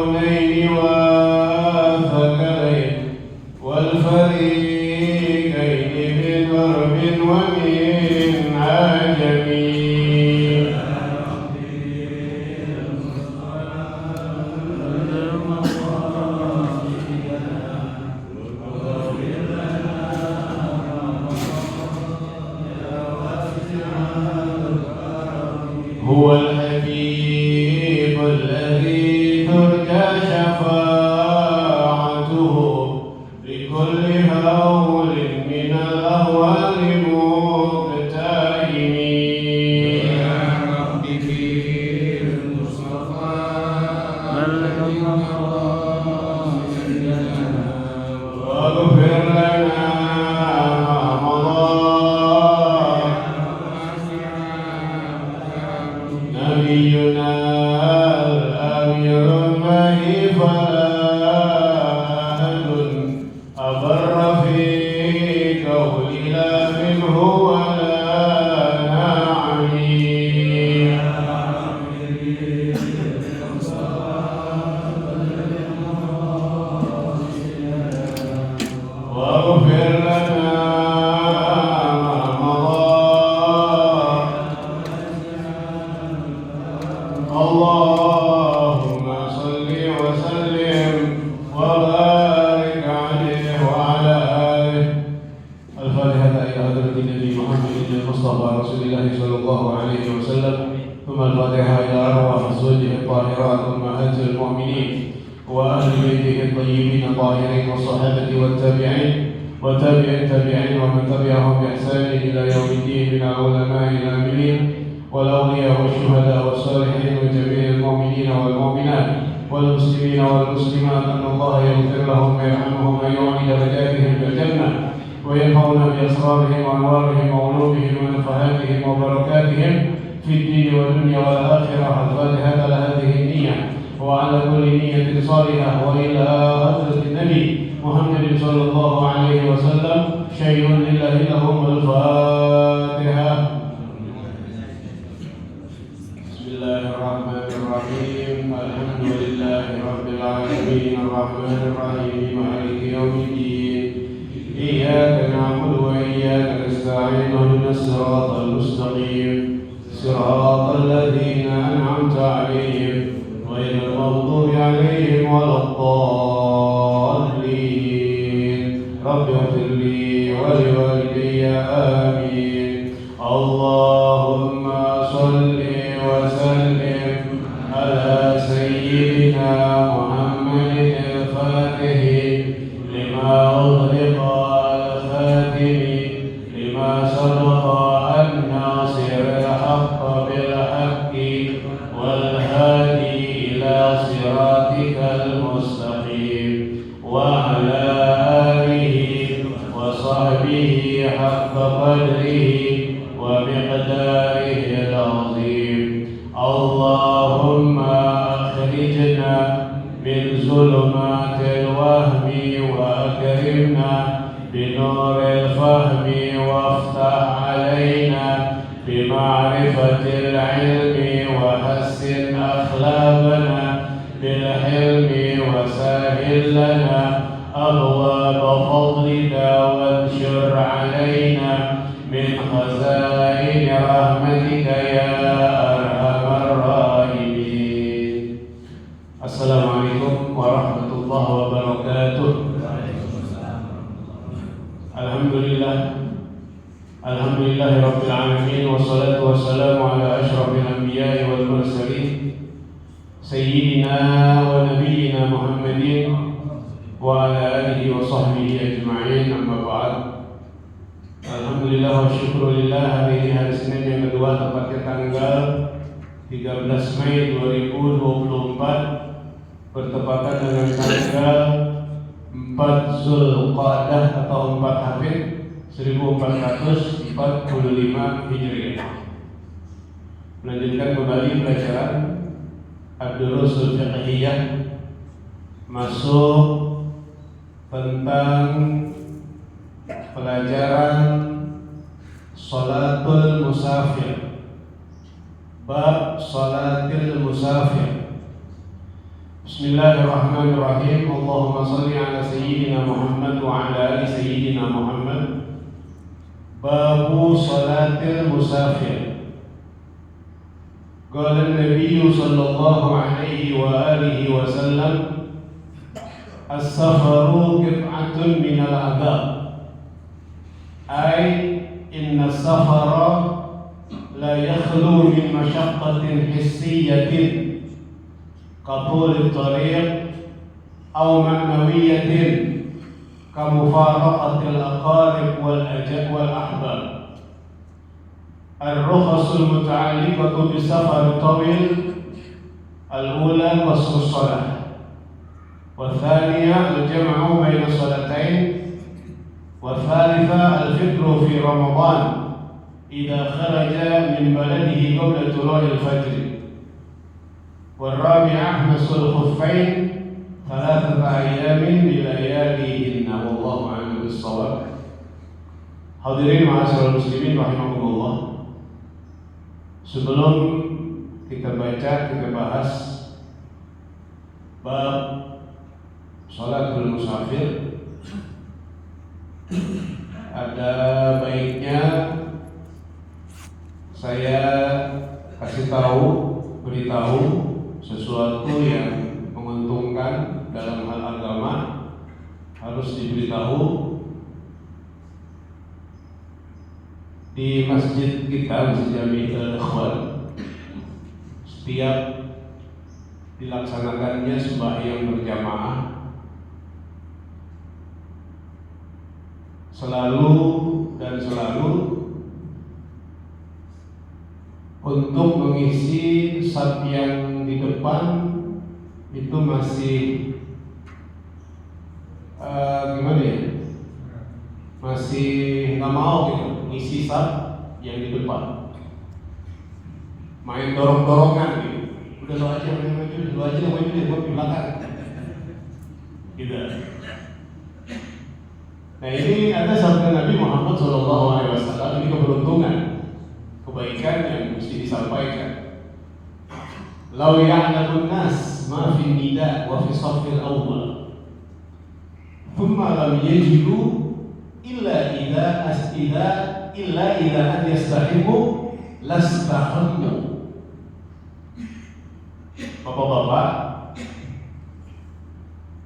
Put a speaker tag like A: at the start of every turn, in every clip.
A: الكونين والثقلين والفريقين من غرب ومن عجم هو الحبيب الذي ترجى شفاعته لكل هول من الأهوال مقتحم يا رب في المصطفى واغفر لنا نبينا الأمير المهي فلا أحد أبر في قول لا منه ولا نعم واغفر لنا اللهم صل وسلم وبارك عليه وعلى آله. الفاتحة إلى حضرة النبي محمد المصطفى رسول الله صلى الله عليه وسلم، ثم الفاتحة إلى أرواح أزواجه الطاهرات أمهات المؤمنين وأهل بيته الطيبين الطاهرين والصحابة والتابعين التابعين ومن تبعهم بإحسان إلى يوم الدين من العلماء العاملين والأولياء والشهداء والصالحين وجميع المؤمنين والمؤمنات والمسلمين والمسلمات أن الله يغفر لهم ويرحمهم ويعلي درجاتهم في الجنة وينفعنا بأسرارهم وأنوارهم وعلومهم ونفحاتهم وبركاتهم في الدين والدنيا والآخرة. الفاتحة على هذه النية وعلى كل نية صالحة وإلى حضرة النبي محمد صلى الله عليه وسلم. شيء لله لهم الفاتحة. بسم الله الرحمن الرحيم. الحمد لله رب العالمين الرحمن الرحيم مالك يوم الدين. إياك نعبد وإياك نستعين اهدنا الصراط المستقيم صراط الذين أنعمت عليهم غير المغضوب عليهم ولا الضالين. رب اغفر لي ولوالدي آمين. اللهم صل وسلم على سيدنا محمد الفاتح لما أغلق الخاتم لما سبق الناصر الحق بالحق والهادي إلى صراطك المستقيم وعلى آله وصحبه حق قدره ومقداره العظيم. اللهم أخرجنا من ظلمات الوهم وأكرمنا بنور الفهم وافتح علينا بمعرفة العلم وحسن أخلاقنا بالحلم وسهل لنا أبواب فضلك وانشر علينا من خزائن رحمتك يا أرحم الراحمين. السلام عليكم ورحمة الله وبركاته. Alhamdulillah Rabbil Alamin. Wassalatu wassalamu ala ashrafil anbiya'i wal mursalin Sayyidina wa nabiyyina Muhammadin wa ala alihi wa sahbihi ajma'in. Amma ba'd. Alhamdulillah wa syukurillah. Hari ini hari Senin yang kedua, tepatnya tanggal 13 Mei 2024, bertepatan dengan tanggal 4 Zulqa'dah atau 4 Hafid 1445 Hijriah. Melanjutkan kembali pelajaran Ad-Durusul Fiqhiyah, masuk tentang pelajaran Salatul Musafir, bab Salatil Musafir. Bismillahirrahmanirrahim. Allahumma salli ala sayyidina Muhammad wa ala ali sayyidina Muhammad. Babu salatil musafir. Qala an-nabiy sallallahu alaihi wa alihi wa sallam, as-safaru qit'atun min al-'adab. Ay inna as-safara la yakhlu min mashaqqatin hissiyyatin كطول الطريق أو معنوية كمفارقة الأقارب والأحباب. الرخص المتعلقة بالسفر الطويل: الأولى قصر الصلاة، والثانية الجمع بين الصلاتين، والثالثة الفطر في رمضان إذا خرج من بلده قبل طلوع الفجر، والرابعة مسح الخفين 3 أيام بلياليهن والله أعلم بالصواب. Hadirin ma'asyiral muslimin rahimakumullah. Sebelum kita bahas bab sholatul musafir, ada baiknya saya beritahu sesuatu yang menguntungkan dalam hal agama harus diberitahu. Di masjid kita, Masjid Jami'ul Ikhwan, setiap dilaksanakannya sembahyang berjamaah, selalu untuk mengisi saf yang di depan itu masih masih nggak mau gitu mengisi saf yang di depan, main dorong-dorongan gitu. Udah lo aja maju deh, gua di belakang gitu. Nah, ini ada sabda Nabi Muhammad SAW, ini keberuntungan, kebaikan yang mesti disampaikan. Lau ya'lamun nas ma fi nida wa fi saffil awwal thumma lam yajidu illa idza an yastahimu lastahammu. Bapak-bapak,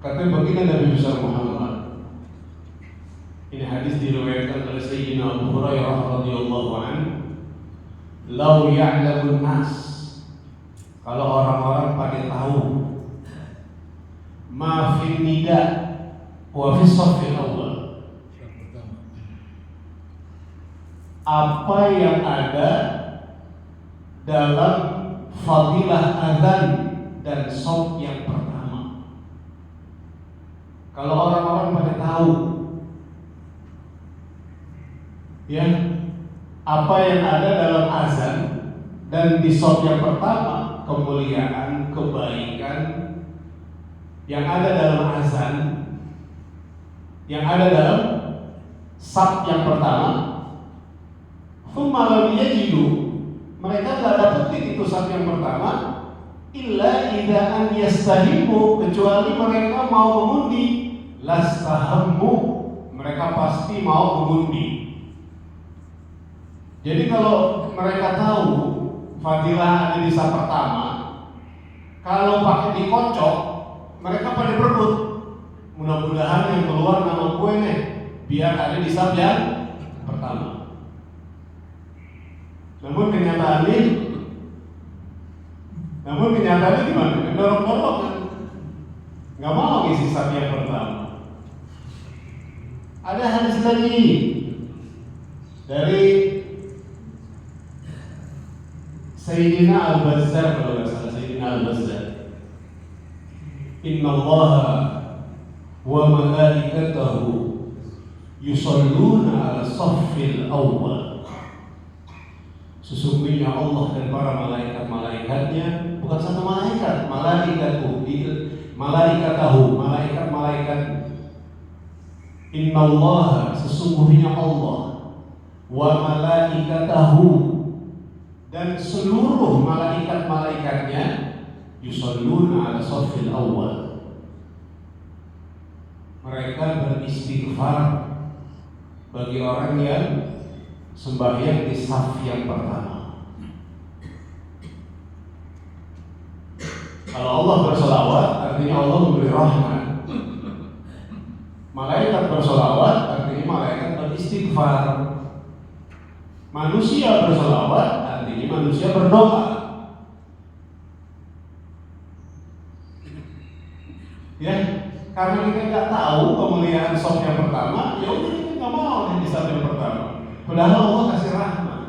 A: kata baginda Nabi besar Muhammad, ini hadis diriwayatkan oleh Sayyidina Abu Hurairah radhiyallahu anhu, lau ya'lamun nas, kalau orang-orang pada tahu, ma fi nida wa fi saffil awwal, apa yang ada dalam fadilah azan dan shaf yang pertama. Kalau orang-orang pada tahu ya apa yang ada dalam azan dan di shaf yang pertama, kemuliaan, kebaikan yang ada dalam azan, yang ada dalam shaf yang pertama, thumma lam yajidu, mereka tidak dapetin itu shaf yang pertama, illa idza an yastahimu, kecuali mereka mau mengundi, lastahammu, mereka pasti mau mengundi. Jadi kalau mereka tahu fadilah ada di shaf pertama, kalau pakai dikocok, mereka pada berebut. Mudah-mudahan yang keluar nama gue nih, biar ada di shaf yang pertama. Namun kenyataannya gimana? Dorong-dorong kan, nggak mau ngisi shaf yang pertama. Ada hadis lagi dari Sayyidina Al-Bazzar, kalau nggak salah Sayyidina Al-Bazzar, Inna Allaha wa malaikatahu yusalluna ala saffil awwal. Sesungguhnya Allah dan para malaikat-malaikatnya, bukan satu malaikat, malaikat. Inna Allaha, sesungguhnya Allah, wa malaikatahu, dan seluruh malaikat-malaikatnya, yusalluna ala shaffil awal. Mereka beristighfar bagi orang yang sembahyang di saf yang pertama. Kalau Allah bersolawat artinya Allah memberi rahmat. Malaikat bersolawat artinya malaikat beristighfar. Manusia bersolawat artinya manusia berdoa. Ya, karena kita nggak tahu kemuliaan saf yang pertama, ya udah kita nggak mau di saf yang pertama. Padahal Allah kasih rahmat.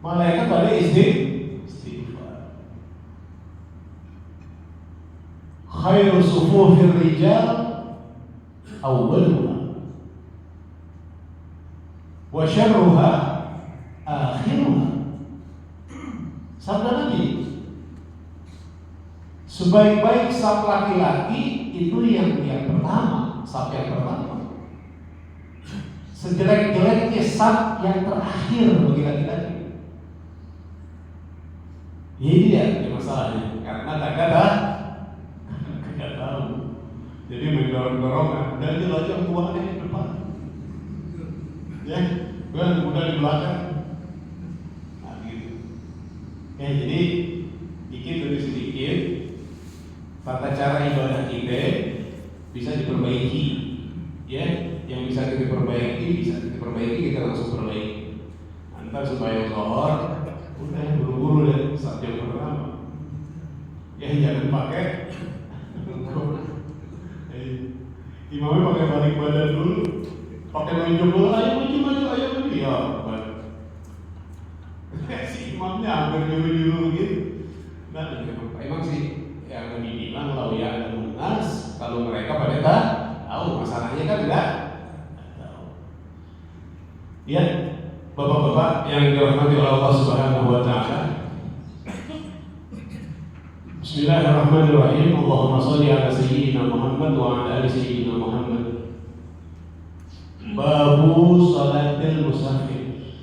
A: Malaikat pada istighfar. Khairu sufufir rijal awwaluha wa syarruha akhiruha. Sabda Nabi, sebaik-baik saf laki-laki itu yang pertama, saf yang pertama. Sejelek-jeleknya saf yang terakhir bagi laki-laki. Ini dia masalahnya, karena tidak tahu. Jadi mendorong-dorongan dan jelajah tuanya di depan. Ya, gue udah di belakang. Nah, gitu. Ya, jadi dikit demi sedikit tata cara ibadah kita bisa diperbaiki. Ya, yang bisa kita perbaiki, kita langsung perbaiki. Antar supaya zuhur udah buru-buru deh saat yang pertama. Ya, jangan pakai imamnya pakai balik badan dulu, pakai nunjuk dulu, ayo maju, ya balik. Si imamnya hampir dulu gitu. Nah, emang sih yang dibilang lau ya ada munas, kalau mereka pada tahu masalahnya kan enggak tahu. Ya, bapak-bapak yang dirahmati oleh Allah Subhanahu wa taala. Bismillahirrahmanirrahim. Allahumma shalli ala sayyidina Muhammad wa ala ali sayyidina Muhammad. Babu salatil musafir.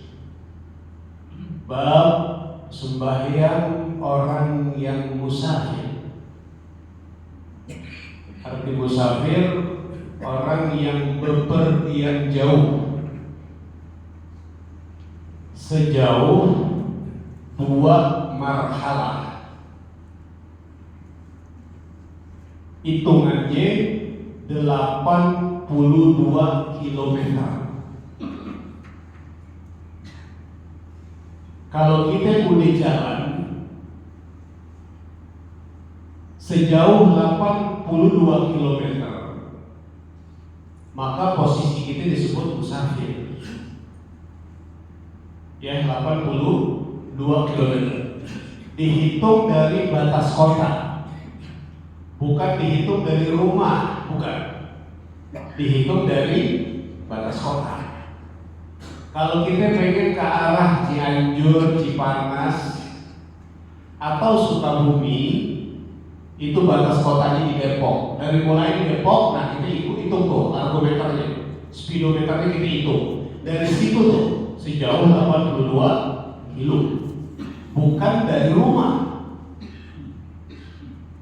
A: Bab sembahyang orang yang musafir. Arti musafir orang yang bepergian jauh sejauh 2 marhalah. Hitungannya 82 kilometer. Kalau kita udah jalan sejauh 82 kilometer, maka posisi kita disebut musafir. Ya, 82 kilometer. Dihitung dari batas kota. Bukan dihitung dari rumah, bukan. Dihitung dari batas kota. Kalau kita pengen ke arah Cianjur, Cipanas, atau Sukabumi, itu batas kotanya di Depok. Dari mulai di Depok, nah kita hitung tuh argometernya, speedometernya kita hitung. Dari situ tuh sejauh 82 kilo. Bukan dari rumah.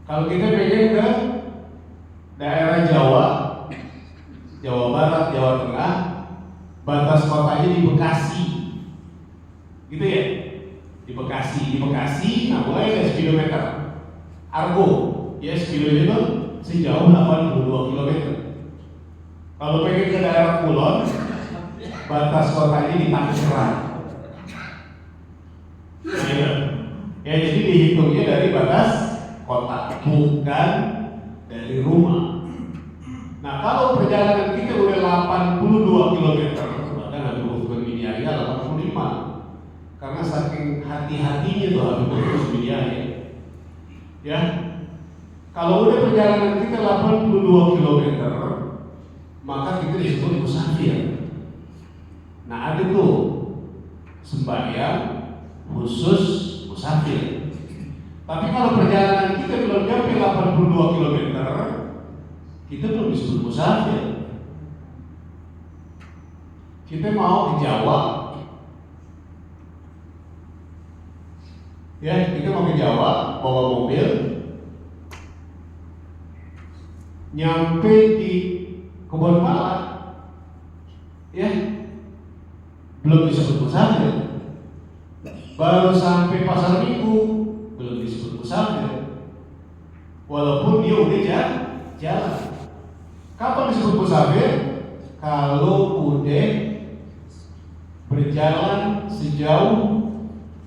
A: Kalau kita pengen ke daerah Jawa, Jawa Barat, Jawa Tengah, batas kotanya di Bekasi, gitu ya, di Bekasi, nah mulai dari speedometer, argo, ya speedometer itu sejauh 82 km. Kalau pengen ke daerah Kulon, batas kotanya di Tangerang. Ya, jadi dihitungnya dari batas kota, bukan dari rumah. Nah, kalau perjalanan kita udah 82 km, bahkan ada hubungan Bidiaya 85, karena saking hati-hatinya tuh Habib Bidiaya. Ya, kalau udah perjalanan kita 82 km, maka kita disebut musafir. Nah, ada tuh sembahyang khusus musafir. Tapi kalau perjalanan kita belum sampai 82 km, kita belum disebut musafir. Kita mau ke Jawa, ya kita mau ke Jawa bawa mobil, nyampe di Kebon Pala, ya belum disebut musafir. Baru sampai Pasar Minggu, belum disebut musafir. Walaupun dia udah jalan. Kapan disebut musafir? Kalau udah berjalan sejauh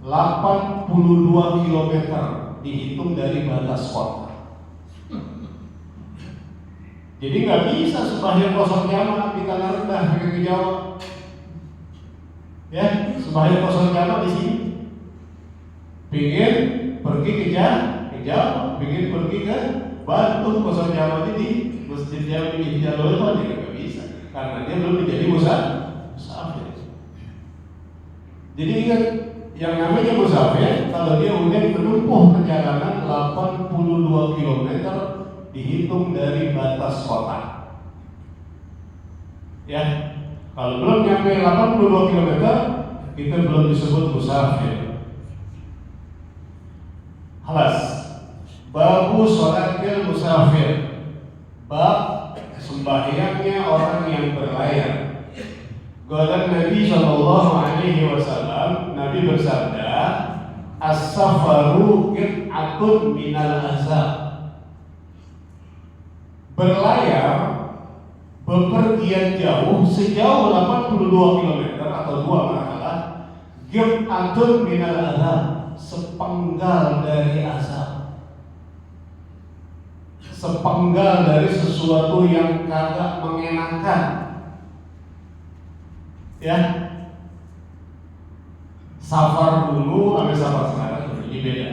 A: 82 km dihitung dari batas kota. Jadi nggak bisa sembahyang kosong jamaah di tanah rendah ke Jawa. Ya, sembahyang kosong jamaah di sini. Pengen pergi ke Jawa, pengen pergi ke Bandung kosong jamaah di Masjid Jami Jalur itu nggak bisa karena dia belum menjadi musafir. Jadi ingat, yang namanya musafir kalau dia udah menempuh perjalanan 82 km dihitung dari batas kota. Ya, kalau belum nyampe 82 km kita belum disebut musafir. Halas. Babu sholatil musafir. Bab sembahyangnya orang yang berlayar. Qala Nabi sallallahu alaihi wasallam, Nabi bersabda, as-safaru qit'atun minal azab. Berlayar, bepergian jauh sejauh 82 km atau 2 marhalah, qit'atun minal azab, sepenggal dari azab. Sepenggal dari sesuatu yang kagak mengenakan. Ya, safar dulu sama safar sekarang ini beda.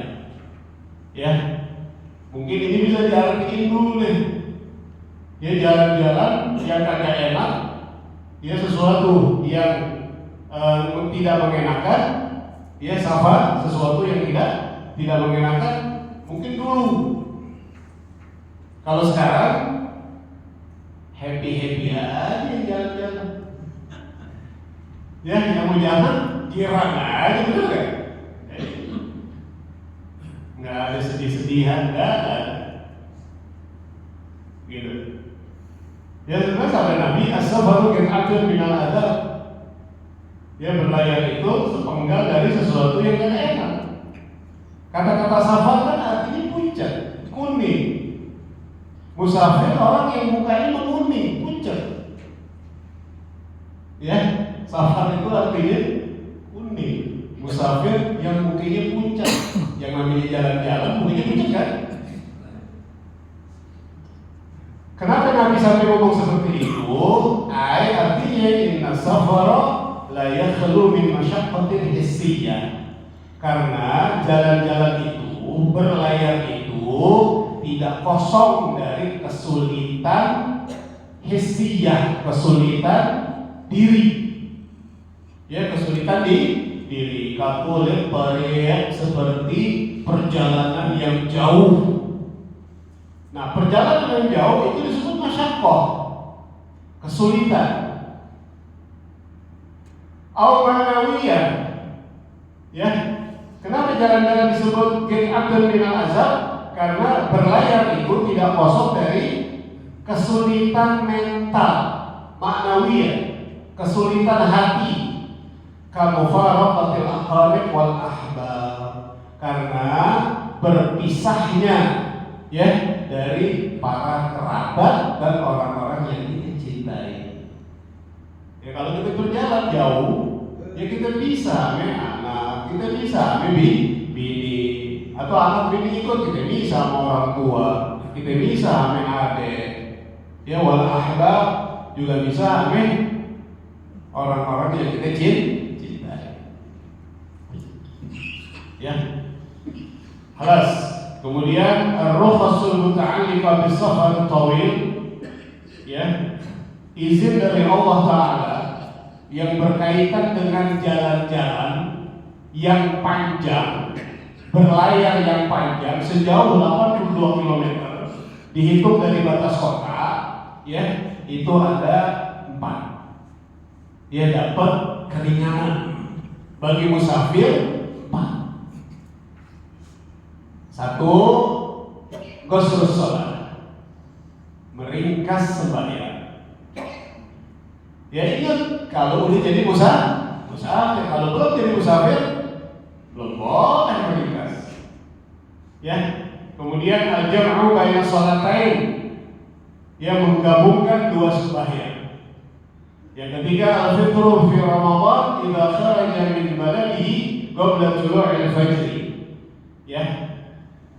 A: Ya, mungkin ini bisa diartikan dulu nih. Ya, jalan-jalan yang kagak enak, ya sesuatu yang tidak mengenakan, ya safar sesuatu yang tidak mengenakan, mungkin dulu. Kalau sekarang happy aja jalan-jalan. Ya, yang mau jalan girang aja, betul kan? Nggak ada sedih-sedihan, nggak ada. Gitu. Ya sebenarnya sabda Nabi, as-safaru qit'atun minal adab. Ya, berlayar itu sepenggal dari sesuatu yang gak enak. Kata-kata safar kan artinya puncak, kuning. Musafir orang yang mukanya menguning, puncak. Ya, safar itu artinya kuning. Musafir yang mukanya puncak. Yang namanya jalan-jalan mukanya puncak kan? Kenapa Nabi sampai ngomong seperti itu? Artinya inna safara la yakhlu min masyaqqatin hissiyah. Karena jalan-jalan itu, berlayar itu tidak kosong dari kesulitan hissiyah, kesulitan diri. Ya, kesulitan di diri. Kakulit periak seperti perjalanan yang jauh. Nah, perjalanan yang jauh itu disebut masyaqqah, kesulitan. Au ma'nawiyah. Ya. Kenapa jalan-jalan disebut qit'atun minal azab? Karena berlayar itu tidak kosong dari kesulitan mental, ma'nawiyah, kesulitan hati. Kamufaraqatil aqarib wal ahbab. Karena berpisahnya, ya, dari para kerabat dan orang-orang yang kita cintai. Ya, kalau kita berjalan jauh, ya kita bisa anak, kita bisa bini, atau anak bini ikut, kita bisa sama orang tua, kita bisa sama adik. Ya, wal ahbab juga bisa sama orang-orang yang kita cintai. Ya, halas. Kemudian ar-rukhasul muta'alliqah bis-safar tawil, ya, izin dari Allah Ta'ala yang berkaitan dengan jalan-jalan yang panjang, berlayar yang panjang sejauh 82 km dihitung dari batas kota, ya, itu ada 4. Dia dapat keringanan. Bagi musafir 4. 1, ghuslus shalah, ringkas sembahyang. Ya ingat, kalau udah jadi musafir, kalau belum jadi musafir, belum boleh meringkas. Ya, kemudian al-jam'u baina shalatain, yang menggabungkan dua sembahyang. Yang ketiga, al-fitru fi Ramadan idza kharaja min baladihi qabla tulu'il fajr. Ya,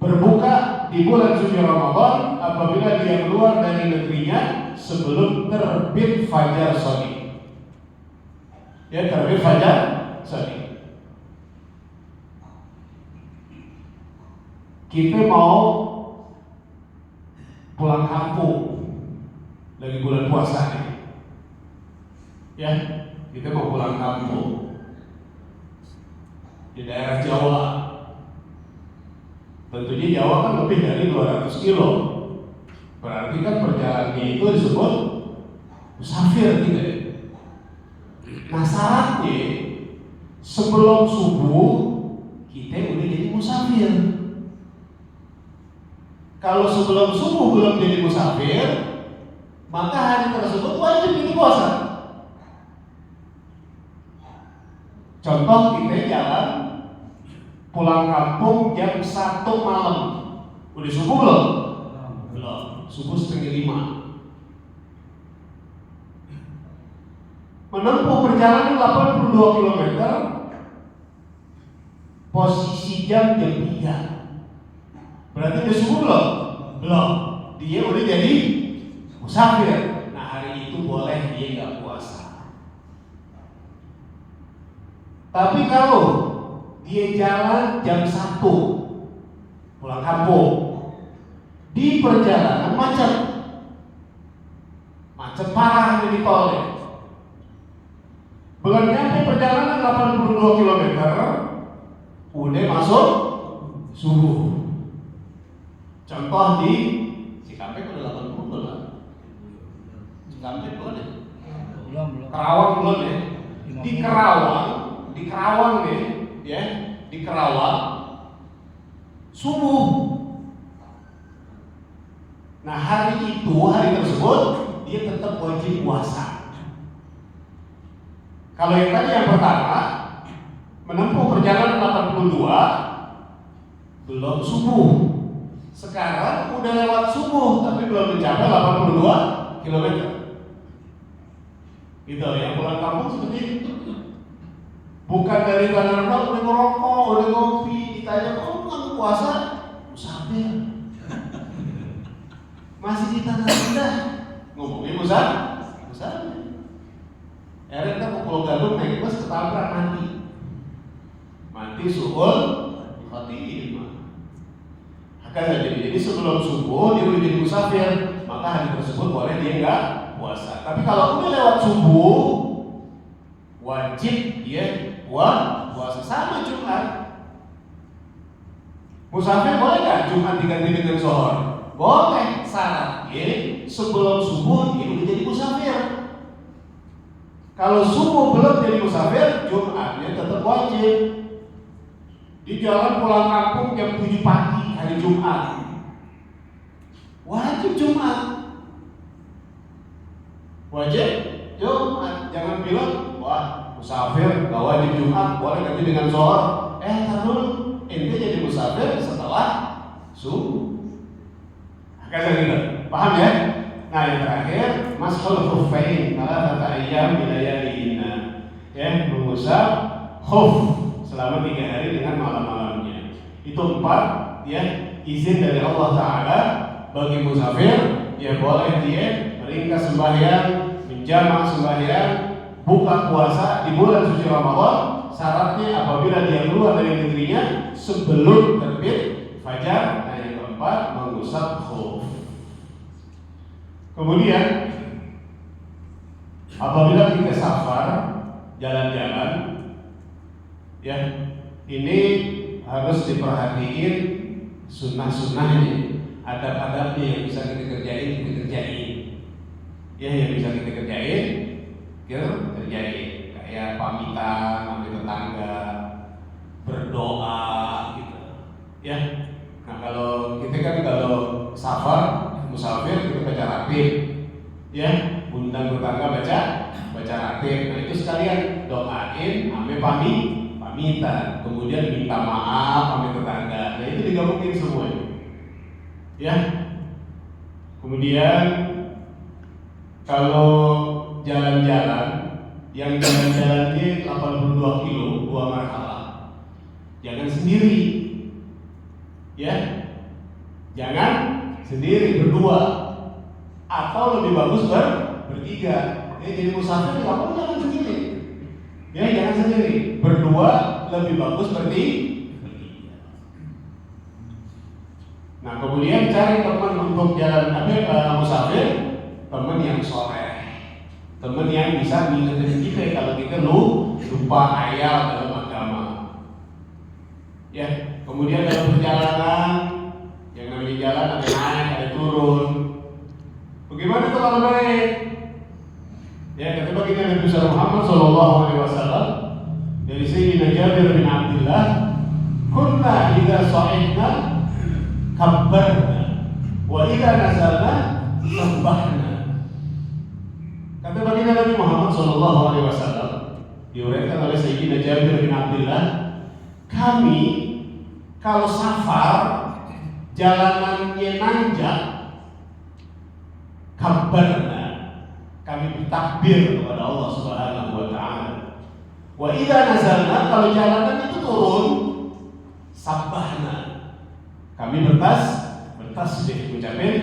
A: berbuka di bulan suci Ramadan apabila dia keluar dari negerinya sebelum terbit fajar shadiq. Ya, terbit fajar shadiq. Kita mau pulang kampung lagi bulan puasa nih. Ya, kita mau pulang kampung di daerah Jawa. Tentunya Jawa kan lebih dari 200 kilo. Berarti kan perjalanan itu disebut musafir gitu ya. Nah syaratnya sebelum subuh kita udah jadi musafir. Kalau sebelum subuh belum jadi musafir, maka hari tersebut wajib itu puasa. Contoh, kita jalan pulang kampung jam 1 malam. Udah subuh belum? Belum. Subuh 4:30. Menempuh perjalanan 82 km. Posisi jam 3. Berarti udah subuh belum? Belum. Dia udah jadi musafir. Nah hari itu boleh dia nggak puasa. Tapi kalau dia jalan jam 1 pulang kampung, di perjalanan macet parah di tol ya. Belum nyampe perjalanan 82 km, udah masuk subuh. Contoh di Cikampek udah 80 belum? Cikampek belum deh. Belum. Kerawang belum ya? Di Kerawang deh, ya. Di Kerawang subuh. Nah hari tersebut dia tetap wajib puasa. Kalau yang tadi yang pertama menempuh perjalanan 82 belum subuh. Sekarang udah lewat subuh tapi belum mencapai 82 km. Gitu, yang pulang kampung seperti itu. Bukan dari Tanah Rendah udah ngerokok, udah ngopi, ditanya, "Oh, kamu puasa?" Musafir. Masih di Tanah Rendah. Ngomongin musafir. Kita mau Pulau Gadung naik bus ketabrak mati suhul khatimah. Jadi sebelum subuh dia udah jadi musafir, maka hari tersebut boleh dia nggak puasa. Tapi kalau udah lewat subuh, wajib dia puasa. Sama Jumat. Musafir boleh nggak Jumat diganti dengan zuhur? Boleh. Syaratnya sebelum subuh dia udah jadi musafir. Kalau subuh belum jadi musafir, Jumatnya tetap wajib. Di jalan pulang kampung jam 7 pagi hari Jumat, wajib Jumat. Jangan bilang, wah musafir gak wajib Jumat, boleh ganti dengan zuhur. Taruh ente jadi musafir setelah subuh. Paham ya? Nah yang terakhir, mashul khuffain thalathata ayyam min layalihinna. Ya, mengusap khuf selama 3 hari dengan malam-malamnya. Itu 4 ya, izin dari Allah Ta'ala bagi musafir. Ya boleh dia meringkas sembahyang, menjamak sembahyang, buka puasa di bulan suci Ramadan. Syaratnya apabila dia keluar dari negerinya sebelum terbit fajar. Dan yang keempat, mengusap khuf. Kemudian apabila kita safar, jalan-jalan, ya ini harus diperhatiin sunnah-sunnahnya, adab-adabnya yang bisa kita kerjain. Ya yang bisa kita kerjain, kayak pamitan sama tetangga, berdoa gitu. Ya. Nah kalau kita kan kalau safar, musafir kita baca rapi, ratib, ya, undang tetangga baca ratib. Nah itu sekalian doain, ame pamitan, kemudian minta maaf ame tetangga. Nah itu digabungin semua, ya. Kemudian kalau jalan-jalan, yang jalan-jalannya 82 kilo, 2 marhalah, jangan sendiri, ya, jangan sendiri, berdua, atau lebih bagus bertiga. Ya, jadi musafir kamu jangan sendiri, ya, jangan sendiri, berdua lebih bagus bertiga. Nah kemudian cari teman untuk jalan musafir, teman yang soleh, teman yang bisa mengingatkan kita kalau kita lupa ayat dalam agama. Ya, kemudian dalam perjalanan, yang namanya jalan ada naik, ada turun. Bagaimana itu kalau baik? Ya, kata baginda Nabi Muhammad SAW dari Sayyidina Jabir bin Abdullah, kunna idza sa'idna kabbarna wa idza nazalna sabbahna. Kata baginda Nabi Muhammad SAW, diuraikan oleh Sayyidina Jabir bin Abdullah, kami kalau safar jalanannya nanjak, kabarna, kami bertakbir kepada Allah Subhanahu wa Ta'ala. Wa idza nazalna, kalau jalanan itu turun, sabbahna, kami bertasbih, mengucapkan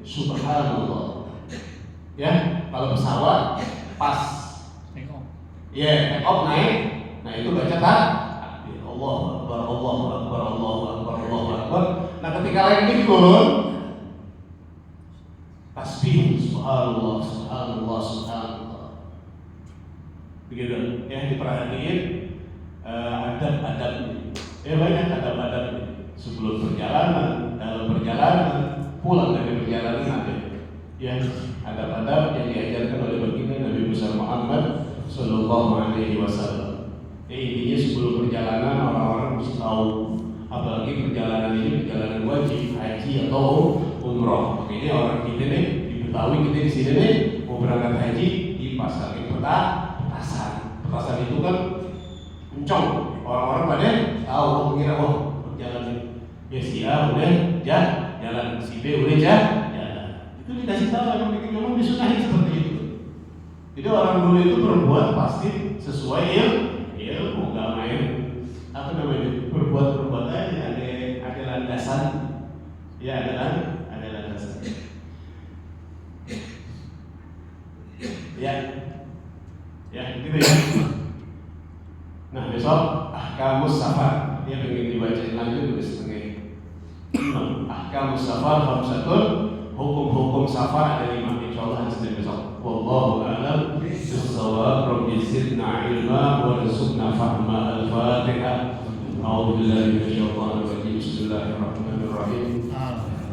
A: subhanallah. Ya, kalau pesawat pas, ya, take off naik, nah itu baca takbir, Allahu Akbar, Allahu Akbar, Allahu Akbar, Allahu Akbar. Nah ketika landing turun, tasbih, subhanallah, subhanallah, subhanallah. Begitu, ya, diperhatiin adab-adabnya. Ya banyak adab-adabnya. Sebelum perjalanan, dalam perjalanan, pulang dari perjalanan ada. Ya, adab-adab yang diajarkan oleh baginda Nabi Muhammad Sallallahu Alaihi Wasallam. Intinya sebelum perjalanan orang-orang mesti tahu, apalagi perjalanan ini perjalanan wajib, haji atau umroh. Makanya orang kita nih di Betawi, kita di sini nih mau berangkat haji dipasangin petasan itu kan kencang, orang-orang pada tahu, mengira perjalanan ya si A udah jalan, si B udah jalan. Itu dikasih tahu, memang disunahin seperti itu. Jadi orang dulu itu berbuat pasti sesuai ilmu, nggak main apa namanya, berbuat aja, ada landasan, ya ada landasan. Ya gitu ya. Nah besok ahkamus safar, dia pengen dibacain lanjut udah setengah. Ahkamus safar khamsatun, hukum-hukum safar ada 5, insyaallah hari besok. Wallahu a'lam bis-shawab. Rabbi zidna ilma warzuqna fahma al-Fatihah. A'udzu billahi minasyaitonir rajim. Bismillahirrahmanirrahim.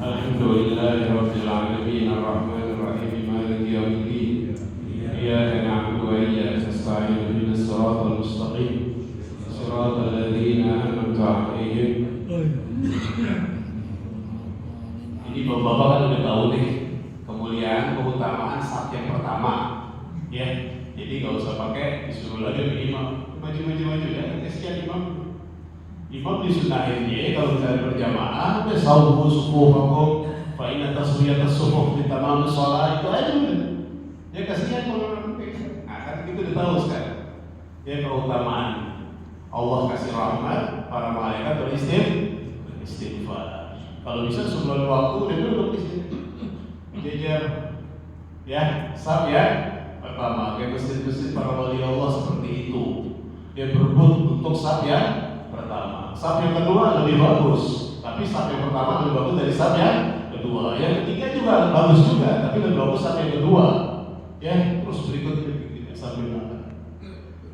A: Alhamdulillahirabbil alamin arrahmanir rahim maliki yaumiddin. Iyyaka na'budu wa iyyaka nasta'in ihdinas siratal mustaqim siratal ladzina an'amta 'alaihim. Ini bapak-bapak kan udah tahu nih kemuliaan, keutamaan saf yang pertama, ya. Jadi nggak usah pakai disuruh lagi imam maju ya, kasihan imam disunahin dia kalau misalnya berjamaah, udah sawu sufufakum fa inna taswiyatas sufuf li tamam shalah, itu aja udah. Ya kasihan kalau orang kayak. Nah kan kita udah tahu sekarang. Ya keutamaan Allah kasih rahmat, para malaikat beristighfar. Kalau bisa sebelum waktu dia duduk di sini. Jajar, ya, saf ya. Pertama, kayak masjid-masjid para wali Allah seperti itu. Dia berebut untuk saf yang pertama. Saf yang kedua lebih bagus, tapi saf yang pertama lebih bagus dari saf yang kedua. Yang ketiga juga bagus juga, tapi lebih bagus saf yang kedua. Ya, terus berikutnya sambil makan.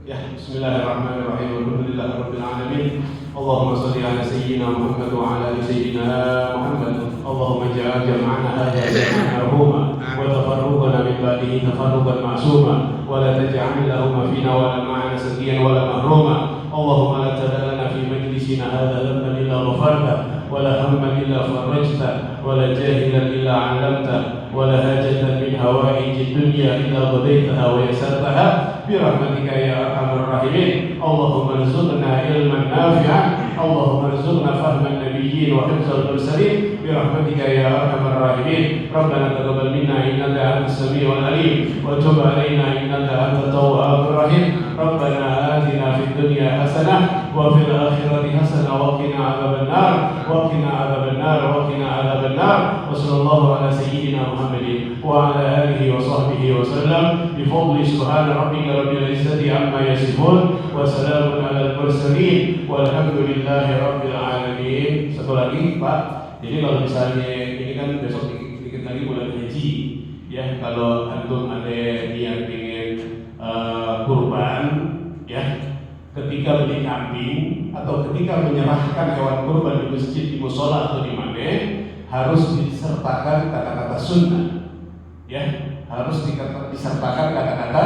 A: Ya, bismillahirrahmanirrahim. Alhamdulillahirabbil alamin. Allahumma shalli ala sayyidina Muhammad wa ala ali sayyidina Muhammad. Allahumma ja'al jam'ana hadha jam'an marhuma wa tafarruqana min ba'dihi tafarruqan ma'suma wa la taj'al lahum fina wa la ma'ana sakiyan wa la mahruma. Allahumma la tad'a lana fi majlisina hadha dhanban illa ghafarta wa la hamman illa farajta ولا جاهلا إلا علمته ولا حاجة من حوائج الدنيا إلا قضيتها ويسرتها برحمتك يا أرحم الراحمين. اللهم ارزقنا علما نافعا، اللهم ارزقنا فهم النبيين وحفظ المرسلين برحمتك يا أرحم الراحمين. ربنا تقبل منا إنك أنت السميع العليم وتب علينا إنك أنت التواب الرحيم. ربنا آتنا في الدنيا حسنة وفي الآخرة حسنة وقنا عذاب النار وقنا عذاب النار وقنا عذاب النار. وصلى الله على سيدنا محمد وعلى آله وصحبه وسلم بفضل سبحان ربك رب العزة عما يصفون وسلام على المرسلين والحمد لله رب العالمين. Satu lagi Pak, jadi kalau misalnya ini kan besok dikit lagi bulan haji ya, kalau antum ada yang ingin kurban ya, ketika beli kambing atau ketika menyerahkan hewan kurban di masjid, di musola atau di mana, harus disertakan kata-kata sunnah ya, harus disertakan kata-kata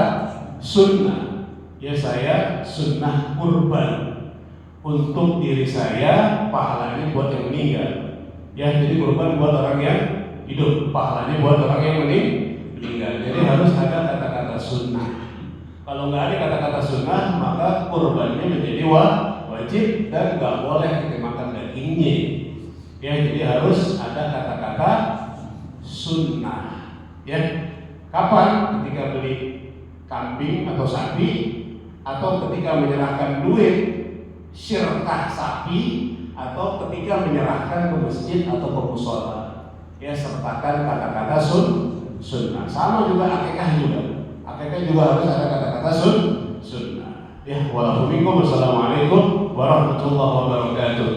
A: sunnah ya. Saya sunnah kurban untuk diri saya, pahalanya buat yang meninggal ya. Jadi kurban buat orang yang hidup, pahalanya buat orang yang meninggal. Jadi harus ada kata-kata sunnah. Kalau nggak ada kata-kata sunnah, maka kurbannya menjadi wajib dan nggak boleh kita makan dagingnya ya. Jadi harus ada kata-kata sunnah ya. Kapan? Ketika beli kambing atau sapi, atau ketika menyerahkan duit syirkah sapi, atau ketika menyerahkan ke masjid atau ke musola ya, sertakan kata-kata sunnah. Sama juga akikah juga. Akikah juga harus ada kata-kata sunnah ya. Wassalamualaikum warahmatullahi wabarakatuh.